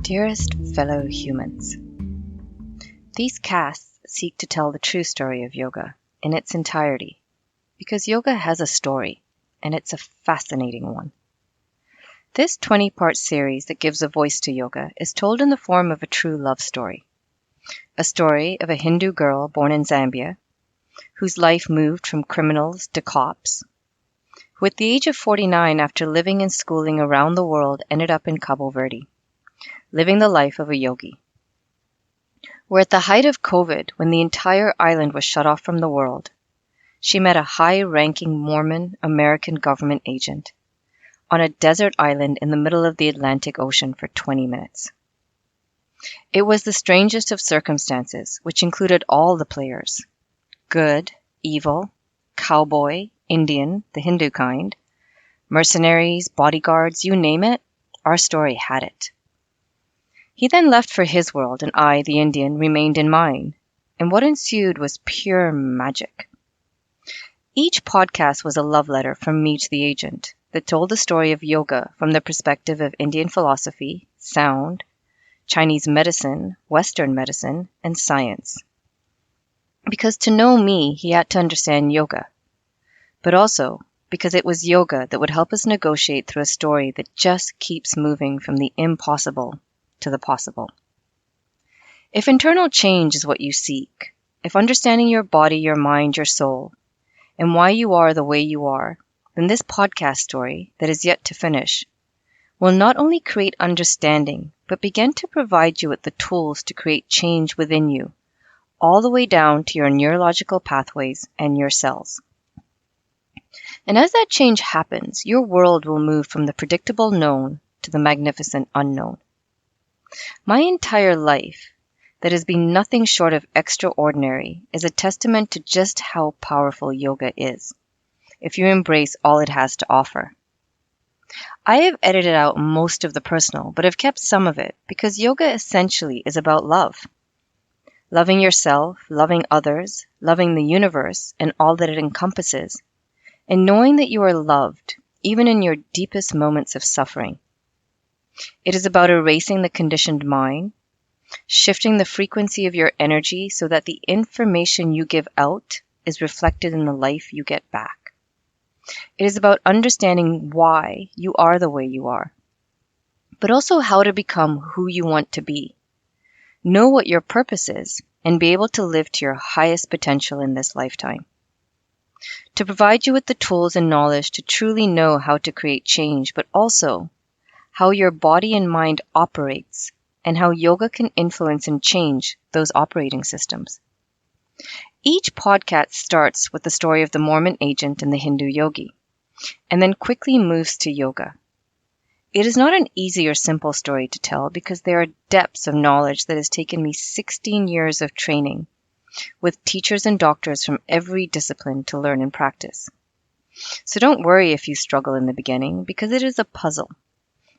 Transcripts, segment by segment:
Dearest fellow humans, these casts seek to tell the true story of yoga in its entirety, because yoga has a story, and it's a fascinating one. This 20-part series that gives a voice to yoga is told in the form of a true love story. A story of a Hindu girl born in Zambia, whose life moved from criminals to cops, who at the age of 49 after living and schooling around the world ended up in Cabo Verde, living the life of a yogi. Where at the height of COVID, when the entire island was shut off from the world, she met a high-ranking Mormon American government agent on a desert island in the middle of the Atlantic Ocean for 20 minutes. It was the strangest of circumstances, which included all the players: good, evil, cowboy, Indian, the Hindu kind, mercenaries, bodyguards, you name it, our story had it. He then left for his world, and I, the Indian, remained in mine, and what ensued was pure magic. Each podcast was a love letter from me to the agent that told the story of yoga from the perspective of Indian philosophy, sound, Chinese medicine, Western medicine, and science. Because to know me, he had to understand yoga, but also because it was yoga that would help us negotiate through a story that just keeps moving from the impossible to the possible. If internal change is what you seek, if understanding your body, your mind, your soul, and why you are the way you are, then this podcast story that is yet to finish will not only create understanding, but begin to provide you with the tools to create change within you, all the way down to your neurological pathways and your cells. And as that change happens, your world will move from the predictable known to the magnificent unknown. My entire life, that has been nothing short of extraordinary, is a testament to just how powerful yoga is, if you embrace all it has to offer. I have edited out most of the personal, but have kept some of it, because yoga essentially is about love. Loving yourself, loving others, loving the universe and all that it encompasses, and knowing that you are loved, even in your deepest moments of suffering. It is about erasing the conditioned mind, shifting the frequency of your energy so that the information you give out is reflected in the life you get back. It is about understanding why you are the way you are, but also how to become who you want to be. Know what your purpose is and be able to live to your highest potential in this lifetime. To provide you with the tools and knowledge to truly know how to create change, but also how your body and mind operates, and how yoga can influence and change those operating systems. Each podcast starts with the story of the Mormon agent and the Hindu yogi, and then quickly moves to yoga. It is not an easy or simple story to tell because there are depths of knowledge that has taken me 16 years of training with teachers and doctors from every discipline to learn and practice. So don't worry if you struggle in the beginning, because it is a puzzle.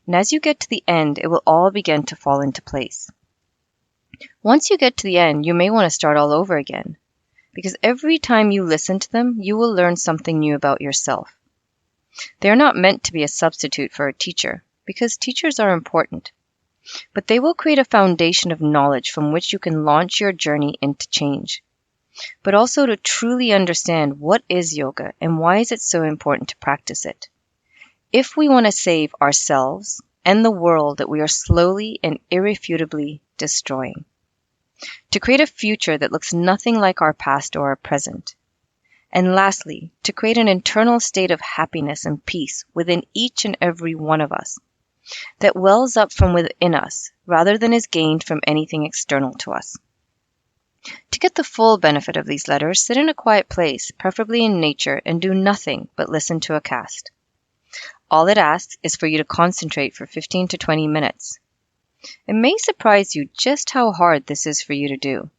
And as you get to the end, it will all begin to fall into place. Once you get to the end, you may want to start all over again, because every time you listen to them, you will learn something new about yourself. They are not meant to be a substitute for a teacher, because teachers are important, but they will create a foundation of knowledge from which you can launch your journey into change, but also to truly understand what is yoga and why is it so important to practice it. If we want to save ourselves and the world that we are slowly and irrefutably destroying, to create a future that looks nothing like our past or our present, and lastly, to create an internal state of happiness and peace within each and every one of us that wells up from within us rather than is gained from anything external to us. To get the full benefit of these letters, sit in a quiet place, preferably in nature, and do nothing but listen to a cast. All it asks is for you to concentrate for 15 to 20 minutes. It may surprise you just how hard this is for you to do.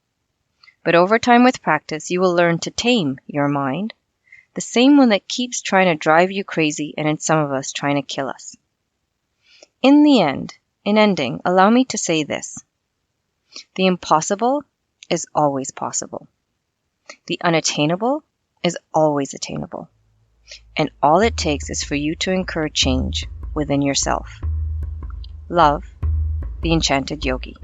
But over time with practice, you will learn to tame your mind, the same one that keeps trying to drive you crazy and in some of us trying to kill us. In the end, in ending, allow me to say this. The impossible is always possible. The unattainable is always attainable. And all it takes is for you to incur change within yourself. Love, the enchanted yogi.